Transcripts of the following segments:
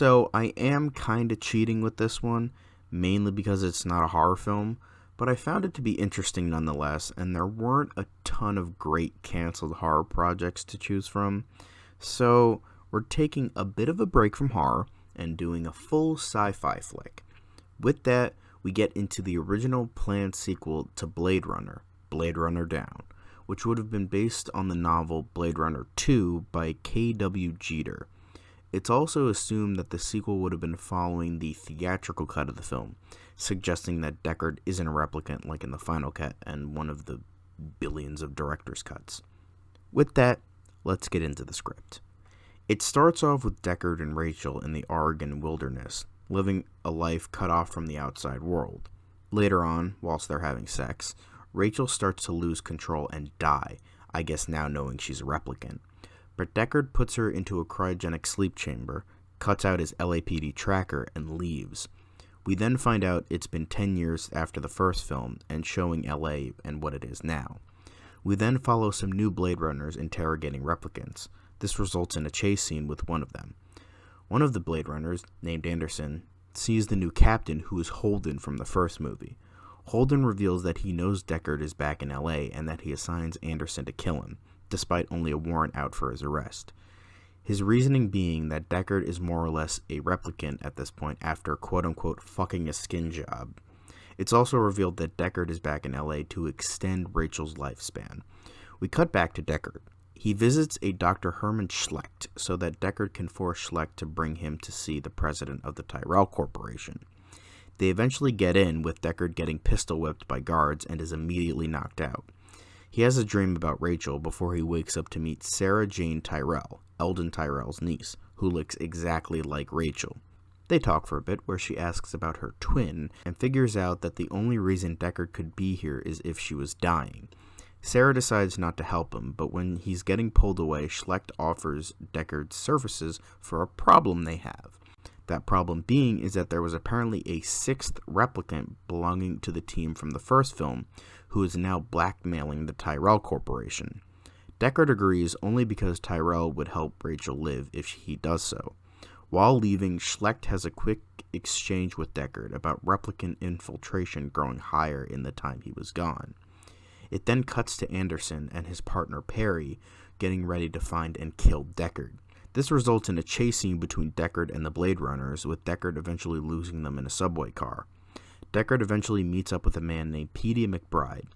So I am kind of cheating with this one, mainly because it's not a horror film, but I found it to be interesting nonetheless, and there weren't a ton of great canceled horror projects to choose from. So we're taking a bit of a break from horror and doing a full sci-fi flick. With that, we get into the original planned sequel to Blade Runner Down, which would have been based on the novel Blade Runner 2 by K.W. Jeter. It's also assumed that the sequel would have been following the theatrical cut of the film, suggesting that Deckard isn't a replicant like in the final cut and one of the billions of director's cuts. With that, let's get into the script. It starts off with Deckard and Rachel in the Oregon wilderness, living a life cut off from the outside world. Later on, whilst they're having sex, Rachel starts to lose control and die, I guess now knowing she's a replicant. But Deckard puts her into a cryogenic sleep chamber, cuts out his LAPD tracker, and leaves. We then find out it's been 10 years after the first film and showing LA and what it is now. We then follow some new Blade Runners interrogating replicants. This results in a chase scene with one of them. One of the Blade Runners, named Anderson, sees the new captain, who is Holden from the first movie. Holden reveals that he knows Deckard is back in LA and that he assigns Anderson to kill him, despite only a warrant out for his arrest. His reasoning being that Deckard is more or less a replicant at this point after quote-unquote fucking a skin job. It's also revealed that Deckard is back in LA to extend Rachel's lifespan. We cut back to Deckard. He visits a Dr. Herman Schlecht so that Deckard can force Schlecht to bring him to see the president of the Tyrell Corporation. They eventually get in, with Deckard getting pistol whipped by guards and is immediately knocked out. He has a dream about Rachel before he wakes up to meet Sarah Jane Tyrell, Eldon Tyrell's niece, who looks exactly like Rachel. They talk for a bit where she asks about her twin and figures out that the only reason Deckard could be here is if she was dying. Sarah decides not to help him, but when he's getting pulled away, Schlecht offers Deckard services for a problem they have. That problem being is that there was apparently a sixth replicant belonging to the team from the first film who is now blackmailing the Tyrell Corporation. Deckard agrees only because Tyrell would help Rachel live if he does so. While leaving, Schlecht has a quick exchange with Deckard about replicant infiltration growing higher in the time he was gone. It then cuts to Anderson and his partner Perry getting ready to find and kill Deckard. This results in a chase scene between Deckard and the Blade Runners, with Deckard eventually losing them in a subway car. Deckard eventually meets up with a man named Petey McBride.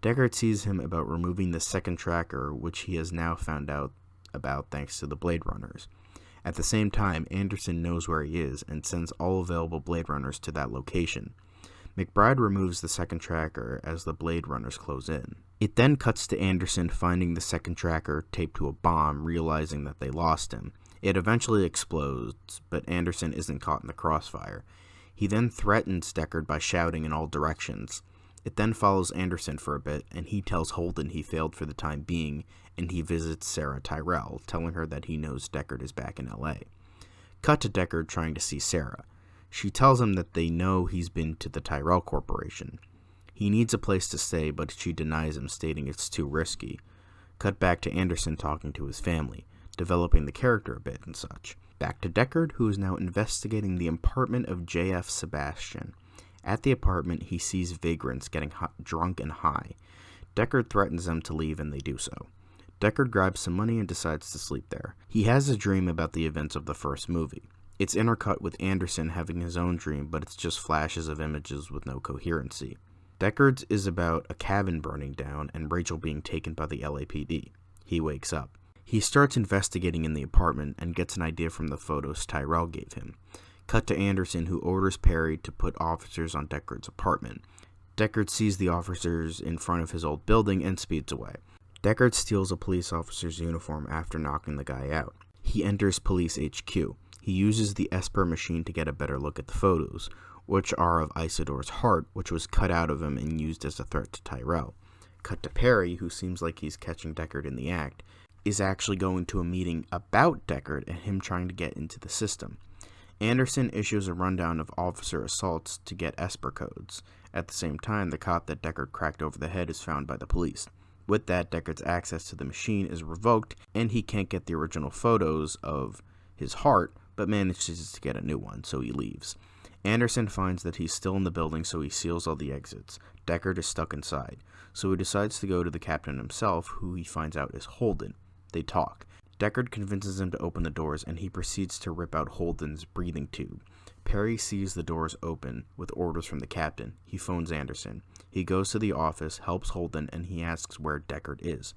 Deckard sees him about removing the second tracker, which he has now found out about thanks to the Blade Runners. At the same time, Anderson knows where he is and sends all available Blade Runners to that location. McBride removes the second tracker as the Blade Runners close in. It then cuts to Anderson finding the second tracker taped to a bomb, realizing that they lost him. It eventually explodes, but Anderson isn't caught in the crossfire. He then threatens Deckard by shouting in all directions. It then follows Anderson for a bit, and he tells Holden he failed for the time being, and he visits Sarah Tyrell, telling her that he knows Deckard is back in LA. Cut to Deckard trying to see Sarah. She tells him that they know he's been to the Tyrell Corporation. He needs a place to stay, but she denies him, stating it's too risky. Cut back to Anderson talking to his family, developing the character a bit and such. Back to Deckard, who is now investigating the apartment of J.F. Sebastian. At the apartment, he sees vagrants getting drunk and high. Deckard threatens them to leave, and they do so. Deckard grabs some money and decides to sleep there. He has a dream about the events of the first movie. It's intercut with Anderson having his own dream, but it's just flashes of images with no coherency. Deckard's is about a cabin burning down and Rachel being taken by the LAPD. He wakes up. He starts investigating in the apartment and gets an idea from the photos Tyrell gave him. Cut to Anderson, who orders Perry to put officers on Deckard's apartment. Deckard sees the officers in front of his old building and speeds away. Deckard steals a police officer's uniform after knocking the guy out. He enters police HQ. He uses the Esper machine to get a better look at the photos, which are of Isidore's heart, which was cut out of him and used as a threat to Tyrell. Cut to Perry, who seems like he's catching Deckard in the act, is actually going to a meeting about Deckard and him trying to get into the system. Anderson issues a rundown of officer assaults to get Esper codes. At the same time, the cop that Deckard cracked over the head is found by the police. With that, Deckard's access to the machine is revoked, and he can't get the original photos of his heart, but manages to get a new one, so he leaves. Anderson finds that he's still in the building, so he seals all the exits. Deckard is stuck inside, so he decides to go to the captain himself, who he finds out is Holden. They talk. Deckard convinces him to open the doors, and he proceeds to rip out Holden's breathing tube. Perry sees the doors open with orders from the captain. He phones Anderson. He goes to the office, helps Holden, and he asks where Deckard is.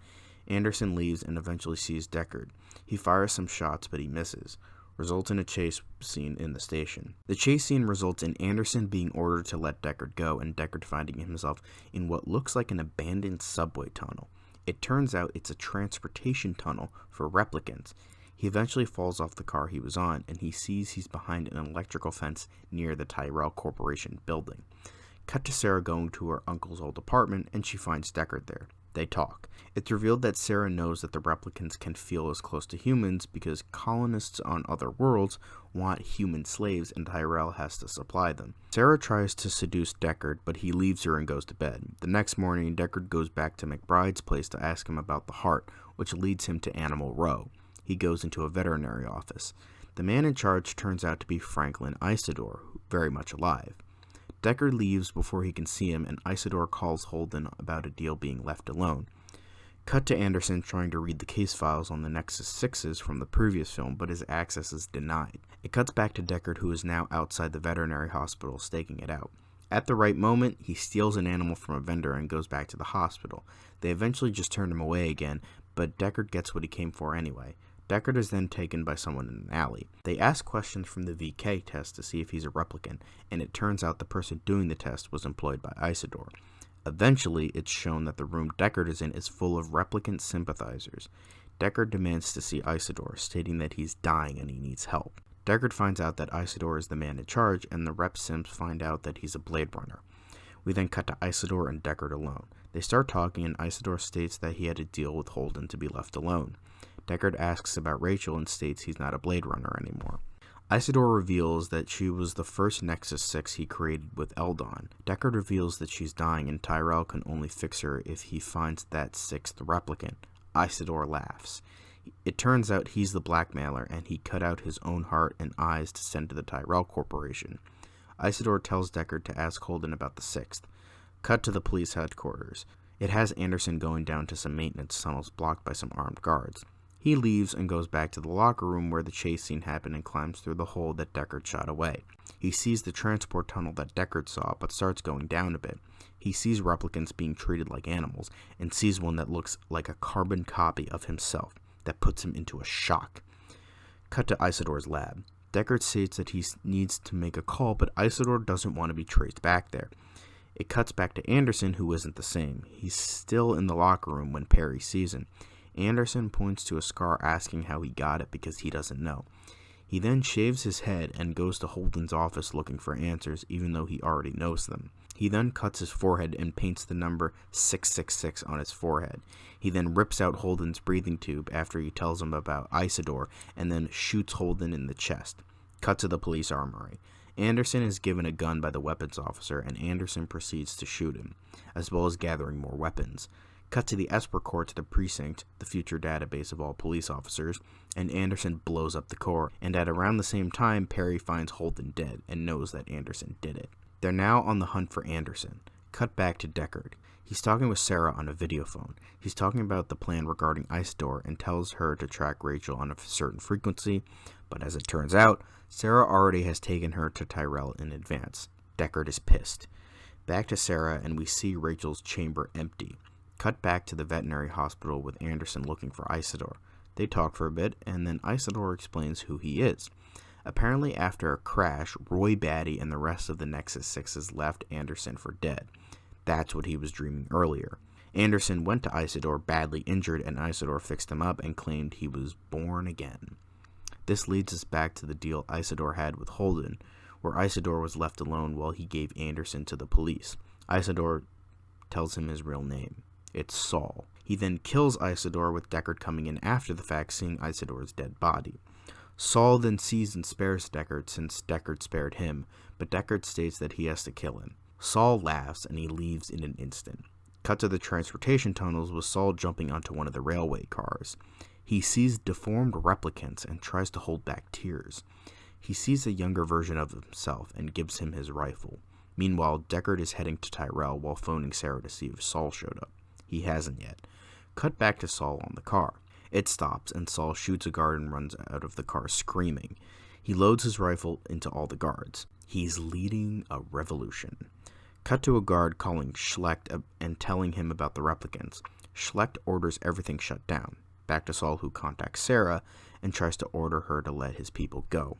Anderson leaves and eventually sees Deckard. He fires some shots, but he misses. Results in a chase scene in the station. The chase scene results in Anderson being ordered to let Deckard go, and Deckard finding himself in what looks like an abandoned subway tunnel. It turns out it's a transportation tunnel for replicants. He eventually falls off the car he was on, and he sees he's behind an electrical fence near the Tyrell Corporation building. Cut to Sarah going to her uncle's old apartment, and she finds Deckard there. They talk. It's revealed that Sarah knows that the replicants can feel as close to humans because colonists on other worlds want human slaves, and Tyrell has to supply them. Sarah tries to seduce Deckard, but he leaves her and goes to bed. The next morning, Deckard goes back to McBride's place to ask him about the heart, which leads him to Animal Row. He goes into a veterinary office. The man in charge turns out to be Franklin Isidore, very much alive. Deckard leaves before he can see him, and Isidore calls Holden about a deal being left alone. Cut to Anderson trying to read the case files on the Nexus 6s from the previous film, but his access is denied. It cuts back to Deckard, who is now outside the veterinary hospital staking it out. At the right moment, he steals an animal from a vendor and goes back to the hospital. They eventually just turn him away again, but Deckard gets what he came for anyway. Deckard is then taken by someone in an alley. They ask questions from the VK test to see if he's a replicant, and it turns out the person doing the test was employed by Isidore. Eventually, it's shown that the room Deckard is in is full of replicant sympathizers. Deckard demands to see Isidore, stating that he's dying and he needs help. Deckard finds out that Isidore is the man in charge, and the rep Sims find out that he's a Blade Runner. We then cut to Isidore and Deckard alone. They start talking, and Isidore states that he had a deal with Holden to be left alone. Deckard asks about Rachel and states he's not a Blade Runner anymore. Isidore reveals that she was the first Nexus 6 he created with Eldon. Deckard reveals that she's dying, and Tyrell can only fix her if he finds that sixth replicant. Isidore laughs. It turns out he's the blackmailer, and he cut out his own heart and eyes to send to the Tyrell Corporation. Isidore tells Deckard to ask Holden about the sixth. Cut to the police headquarters. It has Anderson going down to some maintenance tunnels blocked by some armed guards. He leaves and goes back to the locker room where the chase scene happened and climbs through the hole that Deckard shot away. He sees the transport tunnel that Deckard saw, but starts going down a bit. He sees replicants being treated like animals, and sees one that looks like a carbon copy of himself. That puts him into a shock. Cut to Isidore's lab. Deckard states that he needs to make a call, but Isidore doesn't want to be traced back there. It cuts back to Anderson, who isn't the same. He's still in the locker room when Perry sees him. Anderson points to a scar, asking how he got it because he doesn't know. He then shaves his head and goes to Holden's office looking for answers, even though he already knows them. He then cuts his forehead and paints the number 666 on his forehead. He then rips out Holden's breathing tube after he tells him about Isidore, and then shoots Holden in the chest. Cut to the police armory. Anderson is given a gun by the weapons officer, and Anderson proceeds to shoot him, as well as gathering more weapons. Cut to the Esper Corps to the precinct, the future database of all police officers, and Anderson blows up the Corps, and at around the same time, Perry finds Holden dead and knows that Anderson did it. They're now on the hunt for Anderson. Cut back to Deckard. He's talking with Sarah on a video phone. He's talking about the plan regarding Isidore and tells her to track Rachel on a certain frequency, but as it turns out, Sarah already has taken her to Tyrell in advance. Deckard is pissed. Back to Sarah, and we see Rachel's chamber empty. Cut back to the veterinary hospital with Anderson looking for Isidore. They talk for a bit, and then Isidore explains who he is. Apparently, after a crash, Roy Batty and the rest of the Nexus 6s left Anderson for dead. That's what he was dreaming earlier. Anderson went to Isidore badly injured, and Isidore fixed him up and claimed he was born again. This leads us back to the deal Isidore had with Holden, where Isidore was left alone while he gave Anderson to the police. Isidore tells him his real name. It's Saul. He then kills Isidore, with Deckard coming in after the fact, seeing Isidore's dead body. Saul then sees and spares Deckard since Deckard spared him, but Deckard states that he has to kill him. Saul laughs and he leaves in an instant. Cut to the transportation tunnels with Saul jumping onto one of the railway cars. He sees deformed replicants and tries to hold back tears. He sees a younger version of himself and gives him his rifle. Meanwhile, Deckard is heading to Tyrell while phoning Sarah to see if Saul showed up. He hasn't yet. Cut back to Saul on the car. It stops, and Saul shoots a guard and runs out of the car screaming. He loads his rifle into all the guards. He's leading a revolution. Cut to a guard calling Schlecht and telling him about the replicants. Schlecht orders everything shut down. Back to Saul, who contacts Sarah and tries to order her to let his people go.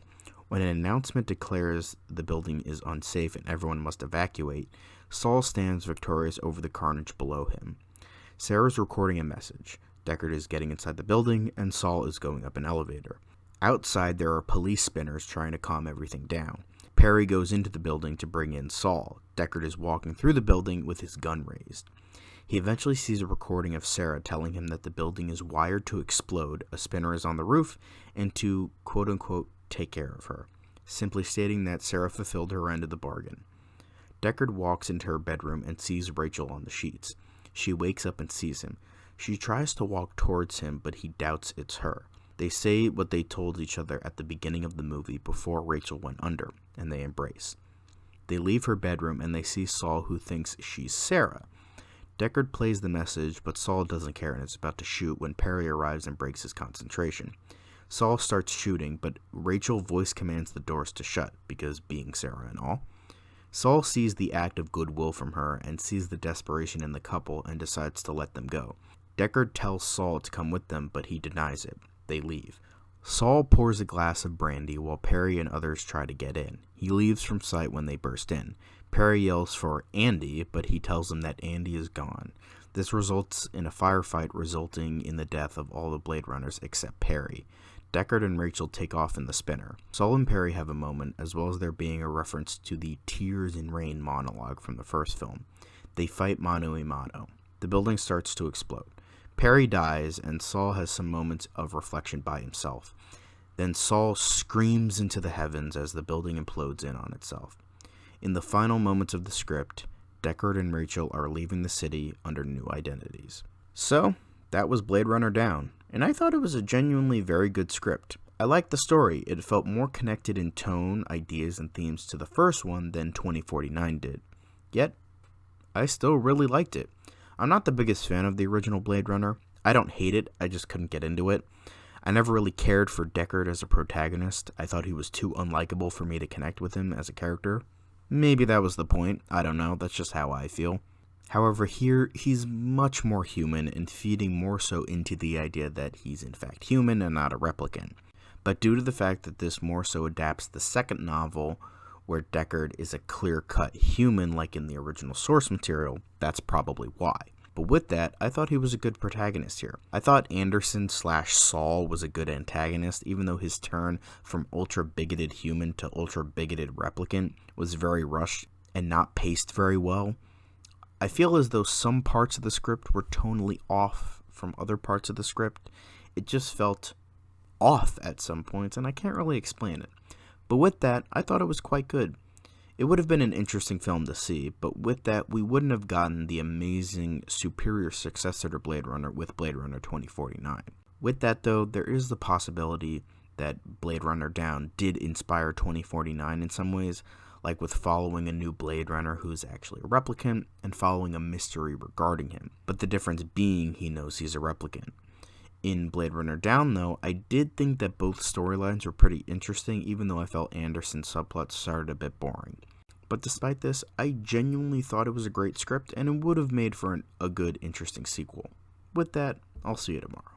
When an announcement declares the building is unsafe and everyone must evacuate, Saul stands victorious over the carnage below him. Sarah's recording a message. Deckard is getting inside the building, and Saul is going up an elevator. Outside, there are police spinners trying to calm everything down. Perry goes into the building to bring in Saul. Deckard is walking through the building with his gun raised. He eventually sees a recording of Sarah telling him that the building is wired to explode, a spinner is on the roof, and to, quote-unquote, take care of her, simply stating that Sarah fulfilled her end of the bargain. Deckard walks into her bedroom and sees Rachel on the sheets. She wakes up and sees him. She tries to walk towards him, but he doubts it's her. They say what they told each other at the beginning of the movie before Rachel went under, and they embrace. They leave her bedroom and they see Saul, who thinks she's Sarah. Deckard plays the message, but Saul doesn't care and is about to shoot when Perry arrives and breaks his concentration. Saul starts shooting, but Rachel voice commands the doors to shut, because being Sarah and all. Saul sees the act of goodwill from her and sees the desperation in the couple and decides to let them go. Deckard tells Saul to come with them, but he denies it. They leave. Saul pours a glass of brandy while Perry and others try to get in. He leaves from sight when they burst in. Perry yells for Andy, but he tells them that Andy is gone. This results in a firefight resulting in the death of all the Blade Runners except Perry. Deckard and Rachel take off in the spinner. Saul and Perry have a moment, as well as there being a reference to the Tears in Rain monologue from the first film. They fight mano a mano. The building starts to explode. Perry dies, and Saul has some moments of reflection by himself. Then Saul screams into the heavens as the building implodes in on itself. In the final moments of the script, Deckard and Rachel are leaving the city under new identities. So, that was Blade Runner Down, and I thought it was a genuinely very good script. I liked the story. It felt more connected in tone, ideas, and themes to the first one than 2049 did. Yet, I still really liked it. I'm not the biggest fan of the original Blade Runner. I don't hate it, I just couldn't get into it. I never really cared for Deckard as a protagonist. I thought he was too unlikable for me to connect with him as a character. Maybe that was the point, I don't know, that's just how I feel. However, here, he's much more human and feeding more so into the idea that he's in fact human and not a replicant. But due to the fact that this more so adapts the second novel, where Deckard is a clear-cut human like in the original source material, that's probably why. But with that, I thought he was a good protagonist here. I thought Anderson/Saul was a good antagonist, even though his turn from ultra-bigoted human to ultra-bigoted replicant was very rushed and not paced very well. I feel as though some parts of the script were tonally off from other parts of the script. It just felt off at some points, and I can't really explain it. But with that, I thought it was quite good. It would have been an interesting film to see, but with that, we wouldn't have gotten the amazing, superior successor to Blade Runner with Blade Runner 2049. With that, though, there is the possibility that Blade Runner Down did inspire 2049 in some ways, like with following a new Blade Runner who's actually a replicant and following a mystery regarding him, but the difference being he knows he's a replicant. In Blade Runner Down, though, I did think that both storylines were pretty interesting, even though I felt Anderson's subplot started a bit boring. But despite this, I genuinely thought it was a great script, and it would have made for a good, interesting sequel. With that, I'll see you tomorrow.